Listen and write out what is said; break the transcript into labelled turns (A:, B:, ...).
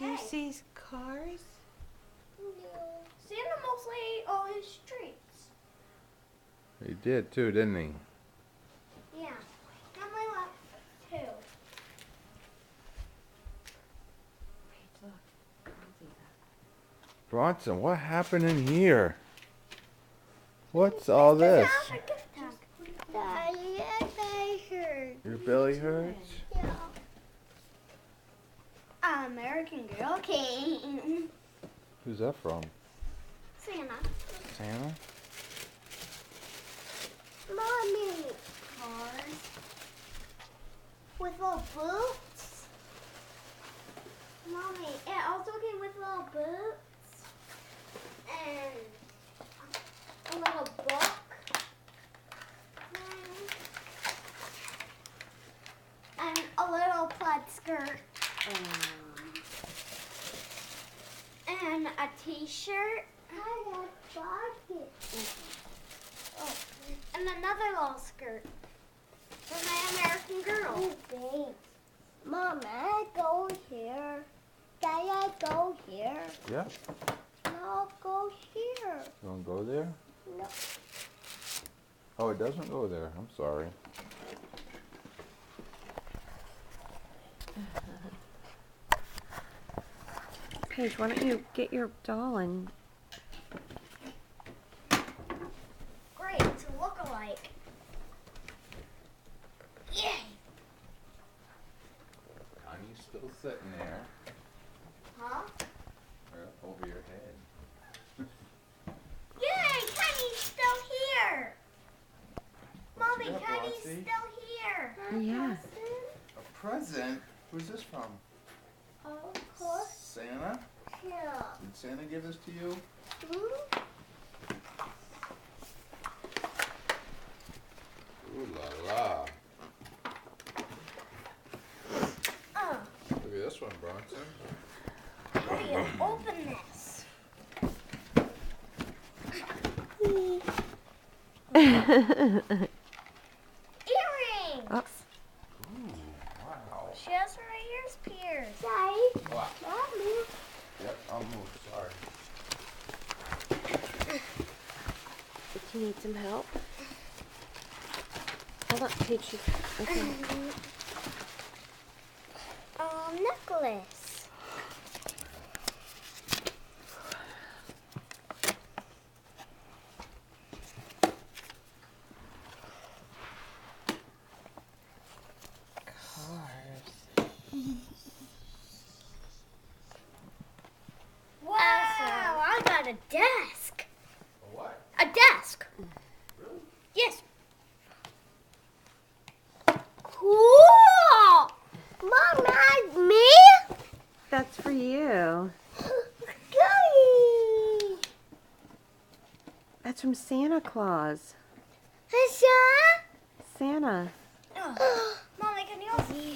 A: Do you see cars?
B: No. Santa mostly ate all his treats.
C: He did too, didn't he?
B: Yeah. Now my left two.
A: Look.
C: Bronson, what happened in here? What's all this?
B: Daddy, I hurt.
C: Your belly hurts?
B: Yeah. American Girl came.
C: Who's that from?
B: Santa.
C: Santa?
B: Mommy. Cars. With little boots. Mommy, it also came with little boots. And a little book. And a little plaid skirt. And a t-shirt. Oh, and another little skirt for my American Girl. Mom, I go here. Daddy, I go here.
C: Yeah.
B: No, go here.
C: You want to go there?
B: No.
C: Oh, it doesn't go there. I'm sorry.
A: Paige, why don't you get your doll and
B: Great, to look alike. Yay!
C: Connie's still sitting there.
B: Huh?
C: Right over your head.
B: Yay! Kenny's still here. Mommy,
C: you got,
B: Kenny's
C: Flossie?
B: still here.
A: Yeah.
C: A present? Who's this from?
B: Of course.
C: Santa?
B: Yeah.
C: Did Santa give this to you? Ooh la la. Look at this one, Bronson.
B: How do you open this? Earrings.
A: Oh.
C: Ooh, wow.
B: She has her ears pierced. Daddy.
C: What?
B: Mommy.
C: Yep, I'll move. Sorry.
A: do you need some help? Hold on, Paige. Okay.
B: Necklace. Wow, I got a desk.
C: A what?
B: A desk.
C: Really?
B: Yes. Cool. Mom, that's me?
A: That's for you.
B: Goody.
A: That's from Santa Claus.
B: Santa?
A: Santa.
B: Mommy, can you see?